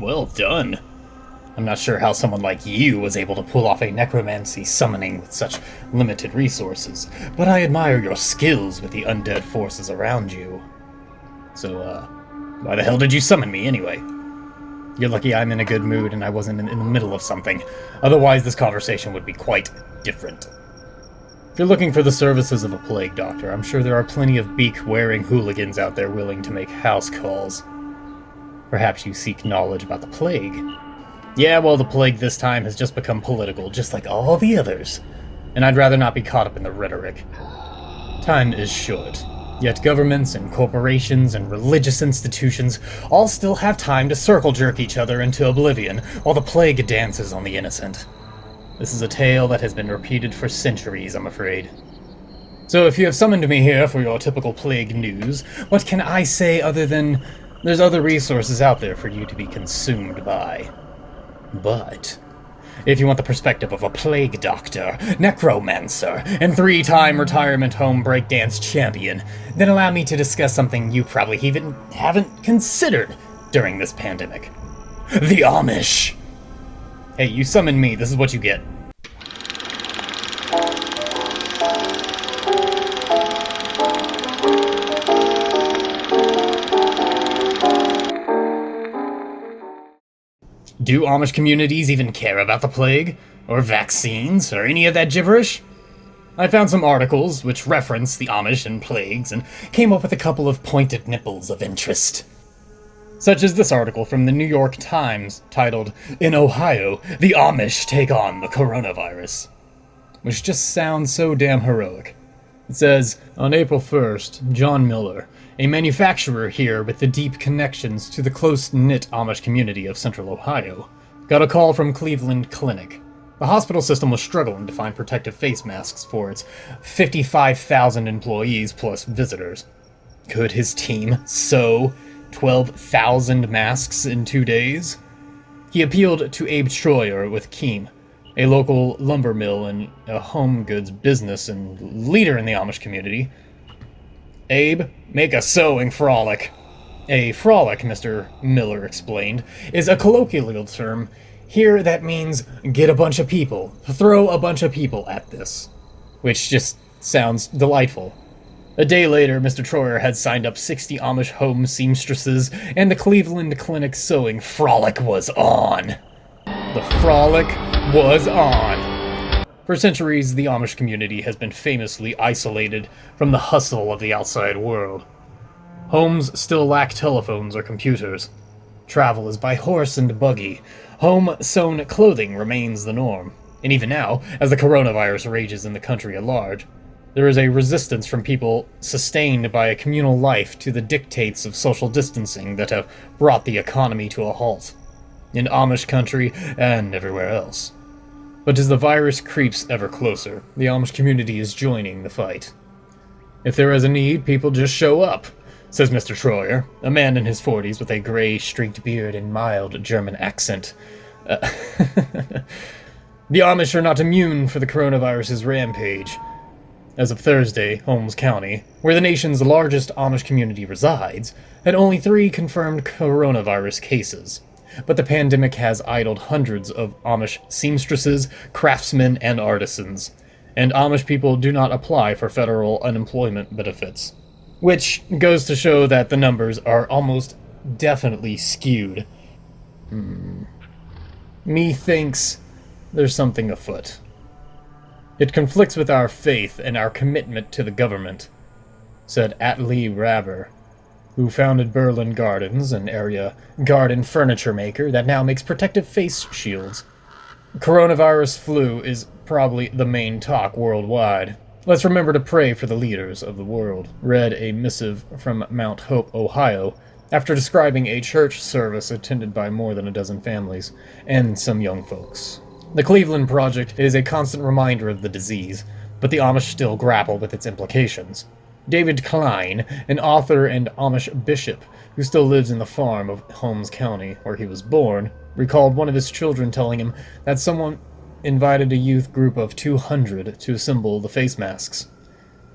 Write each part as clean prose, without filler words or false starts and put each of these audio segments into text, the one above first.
Well done. I'm not sure how someone like you was able to pull off a necromancy summoning with such limited resources, but I admire your skills with the undead forces around you. So, why the hell did you summon me anyway? You're lucky I'm in a good mood and I wasn't in the middle of something. Otherwise, this conversation would be quite different. If you're looking for the services of a plague doctor, I'm sure there are plenty of beak-wearing hooligans out there willing to make house calls. Perhaps you seek knowledge about the plague. Yeah, well, the plague this time has just become political, just like all the others. And I'd rather not be caught up in the rhetoric. Time is short. Yet governments and corporations and religious institutions all still have time to circle-jerk each other into oblivion while the plague dances on the innocent. This is a tale that has been repeated for centuries, I'm afraid. So if you have summoned me here for your typical plague news, what can I say other than there's other resources out there for you to be consumed by? But if you want the perspective of a plague doctor, necromancer, and 3-time retirement home breakdance champion, then allow me to discuss something you probably even haven't considered during this pandemic. The Amish! Hey, you summoned me, this is what you get. Do Amish communities even care about the plague? Or vaccines? Or any of that gibberish? I found some articles which reference the Amish and plagues and came up with a couple of pointed nipples of interest. Such as this article from the New York Times titled, "In Ohio, the Amish Take on the Coronavirus," which just sounds so damn heroic. It says, on April 1st, John Miller, a manufacturer here with the deep connections to the close-knit Amish community of central Ohio, got a call from Cleveland Clinic. The hospital system was struggling to find protective face masks for its 55,000 employees plus visitors. Could his team sew 12,000 masks in 2 days? He appealed to Abe Troyer with Keem, a local lumber mill and a home goods business and leader in the Amish community. Abe, make a sewing frolic. A frolic, Mr. Miller explained, is a colloquial term. Here that means get a bunch of people, throw a bunch of people at this. Which just sounds delightful. A day later, Mr. Troyer had signed up 60 Amish home seamstresses, and the Cleveland Clinic sewing frolic was on. The frolic was on. For centuries, the Amish community has been famously isolated from the hustle of the outside world. Homes still lack telephones or computers. Travel is by horse and buggy. Home-sewn clothing remains the norm. And even now, as the coronavirus rages in the country at large, there is a resistance from people sustained by a communal life to the dictates of social distancing that have brought the economy to a halt, in Amish country and everywhere else. But as the virus creeps ever closer, the Amish community is joining the fight. If there is a need, people just show up, says Mr. Troyer, a man in his 40s with a gray streaked beard and mild German accent. The Amish are not immune for the coronavirus's rampage. As of Thursday, Holmes County, where the nation's largest Amish community resides, had only 3 confirmed coronavirus cases. But the pandemic has idled hundreds of Amish seamstresses, craftsmen, and artisans. And Amish people do not apply for federal unemployment benefits. Which goes to show that the numbers are almost definitely skewed. Methinks there's something afoot. It conflicts with our faith and our commitment to the government, said Atlee Rabber, who founded Berlin Gardens, an area garden furniture maker that now makes protective face shields. Coronavirus flu is probably the main talk worldwide. Let's remember to pray for the leaders of the world, read a missive from Mount Hope, Ohio, after describing a church service attended by more than a dozen families and some young folks. The Cleveland Project is a constant reminder of the disease, but the Amish still grapple with its implications. David Klein, an author and Amish bishop who still lives in the farm of Holmes County, where he was born, recalled one of his children telling him that someone invited a youth group of 200 to assemble the face masks,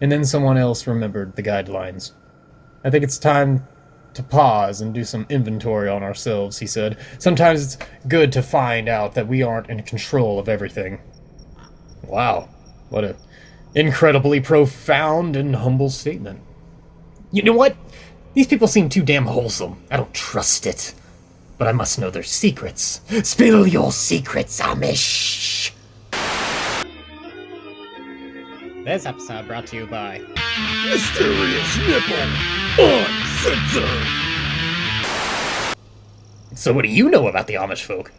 and then someone else remembered the guidelines. I think it's time to pause and do some inventory on ourselves, he said. Sometimes it's good to find out that we aren't in control of everything. Wow, what a incredibly profound and humble statement. You know what? These people seem too damn wholesome. I don't trust it. But I must know their secrets. Spill your secrets, Amish! This episode brought to you by Mysterious Nipple Uncensored. So what do you know about the Amish folk?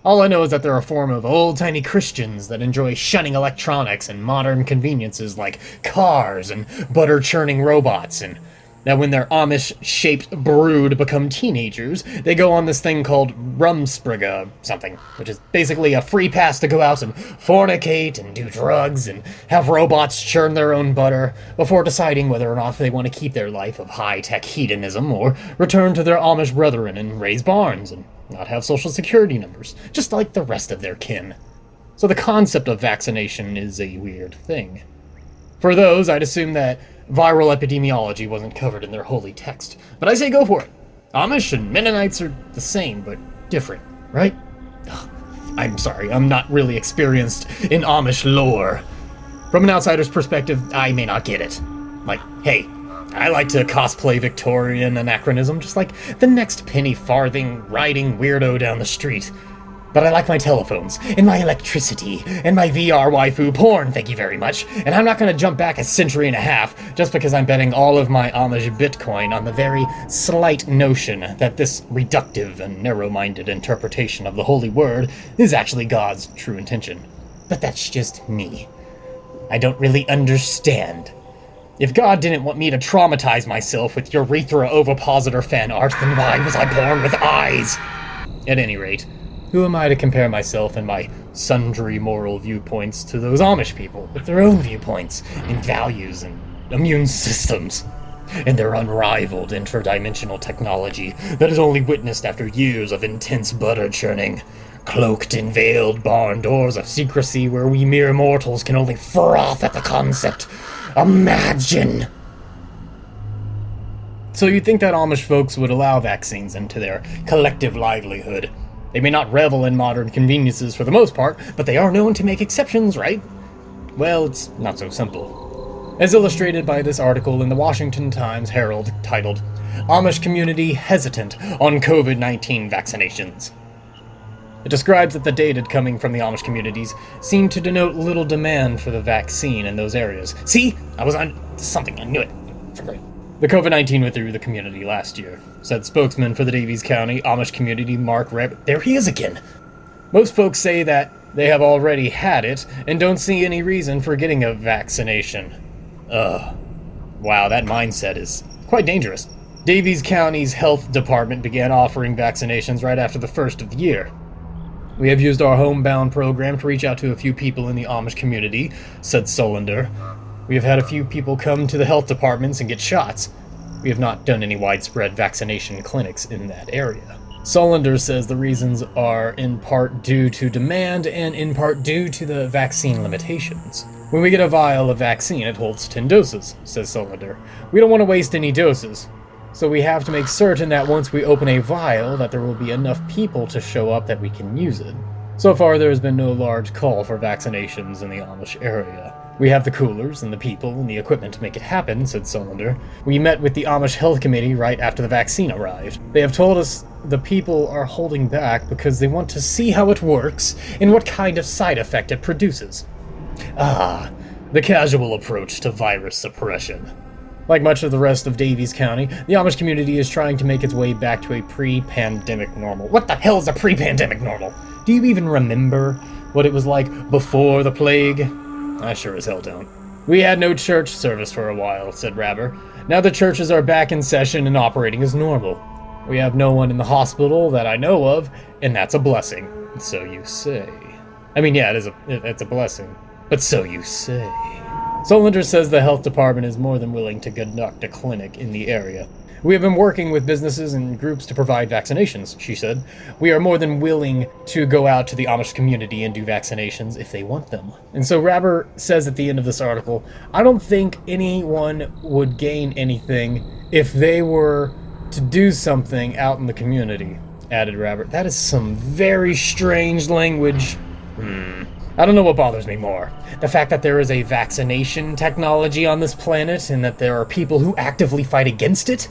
All I know is that they're a form of old-timey Christians that enjoy shunning electronics and modern conveniences like cars and butter-churning robots, and that when their Amish-shaped brood become teenagers, they go on this thing called rumspriga something, which is basically a free pass to go out and fornicate and do drugs and have robots churn their own butter before deciding whether or not they want to keep their life of high-tech hedonism or return to their Amish brethren and raise barns and not have social security numbers, just like the rest of their kin. So the concept of vaccination is a weird thing. For those, I'd assume that viral epidemiology wasn't covered in their holy text. But I say go for it. Amish and Mennonites are the same, but different, right? Ugh, I'm sorry, I'm not really experienced in Amish lore. From an outsider's perspective, I may not get it. Like, hey, I like to cosplay Victorian anachronism just like the next penny farthing riding weirdo down the street. But I like my telephones, and my electricity, and my VR waifu porn, thank you very much, and I'm not gonna jump back a century and a half just because I'm betting all of my Amish Bitcoin on the very slight notion that this reductive and narrow-minded interpretation of the Holy Word is actually God's true intention. But that's just me. I don't really understand. If God didn't want me to traumatize myself with urethra ovipositor fan art, then why was I born with eyes? At any rate, who am I to compare myself and my sundry moral viewpoints to those Amish people with their own viewpoints and values and immune systems, and their unrivaled interdimensional technology that is only witnessed after years of intense butter churning, cloaked in veiled barn doors of secrecy where we mere mortals can only froth at the concept. Imagine! So you'd think that Amish folks would allow vaccines into their collective livelihood. They may not revel in modern conveniences for the most part, but they are known to make exceptions, right? Well, it's not so simple. As illustrated by this article in the Washington Times-Herald titled, Amish Community Hesitant on COVID-19 Vaccinations. It describes that the data coming from the Amish communities seem to denote little demand for the vaccine in those areas. See? I was on something, I knew it. The COVID-19 went through the community last year, said spokesman for the Davies County Amish community Mark Reb. There he is again! Most folks say that they have already had it and don't see any reason for getting a vaccination. Wow, that mindset is quite dangerous. Davies County's health department began offering vaccinations right after the first of the year. We have used our homebound program to reach out to a few people in the Amish community, said Solander. We have had a few people come to the health departments and get shots. We have not done any widespread vaccination clinics in that area. Solander says the reasons are in part due to demand and in part due to the vaccine limitations. When we get a vial of vaccine, it holds 10 doses, says Solander. We don't want to waste any doses, so we have to make certain that once we open a vial that there will be enough people to show up that we can use it. So far, there has been no large call for vaccinations in the Amish area. We have the coolers and the people and the equipment to make it happen, said Solander. We met with the Amish Health Committee right after the vaccine arrived. They have told us the people are holding back because they want to see how it works and what kind of side effect it produces. Ah, the casual approach to virus suppression. Like much of the rest of Davies County, the Amish community is trying to make its way back to a pre-pandemic normal. What the hell is a pre-pandemic normal? Do you even remember what it was like before the plague? I sure as hell don't. We had no church service for a while, said Rabber. Now the churches are back in session and operating as normal. We have no one in the hospital that I know of, and that's a blessing. So you say. I mean, yeah, it's a blessing. But so you say. Solander says the health department is more than willing to conduct a clinic in the area. We have been working with businesses and groups to provide vaccinations, she said. We are more than willing to go out to the Amish community and do vaccinations if they want them. And so Rabber says at the end of this article, I don't think anyone would gain anything if they were to do something out in the community, added Robert. That is some very strange language. I don't know what bothers me more. The fact that there is a vaccination technology on this planet and that there are people who actively fight against it,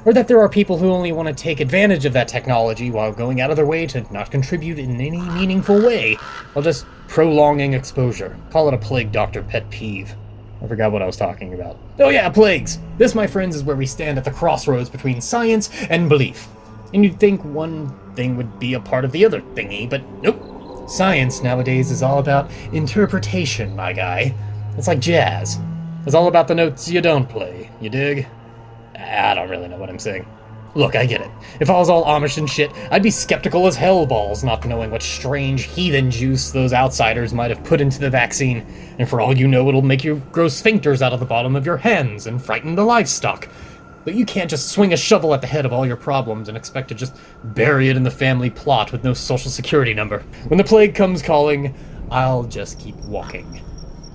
or that there are people who only want to take advantage of that technology while going out of their way to not contribute in any meaningful way, while just prolonging exposure. Call it a plague doctor pet peeve. I forgot what I was talking about. Oh yeah, plagues! This, my friends, is where we stand at the crossroads between science and belief. And you'd think one thing would be a part of the other thingy, but nope. Science nowadays is all about interpretation, my guy. It's like jazz. It's all about the notes you don't play, you dig? I don't really know what I'm saying. Look, I get it. If I was all Amish and shit, I'd be skeptical as hell balls, not knowing what strange heathen juice those outsiders might have put into the vaccine, and for all you know, it'll make you grow sphincters out of the bottom of your hens and frighten the livestock. But you can't just swing a shovel at the head of all your problems and expect to just bury it in the family plot with no social security number. When the plague comes calling, I'll just keep walking.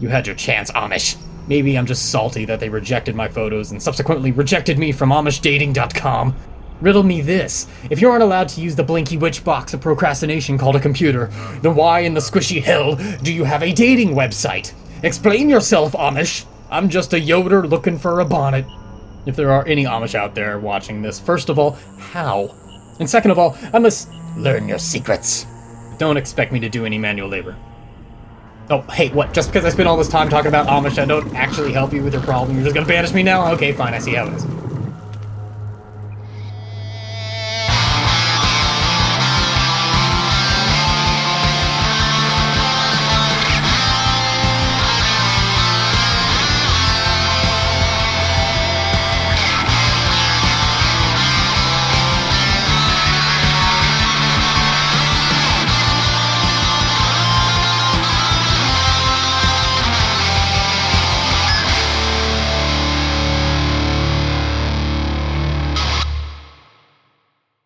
You had your chance, Amish. Maybe I'm just salty that they rejected my photos and subsequently rejected me from AmishDating.com. Riddle me this. If you aren't allowed to use the blinky witch box of procrastination called a computer, then why in the squishy hell do you have a dating website? Explain yourself, Amish. I'm just a yoder looking for a bonnet. If there are any Amish out there watching this, first of all, how? And second of all, I must learn your secrets. Don't expect me to do any manual labor. Oh, hey, what? Just because I spent all this time talking about Amish, I don't actually help you with your problem, you're just gonna banish me now? Okay, fine, I see how it is.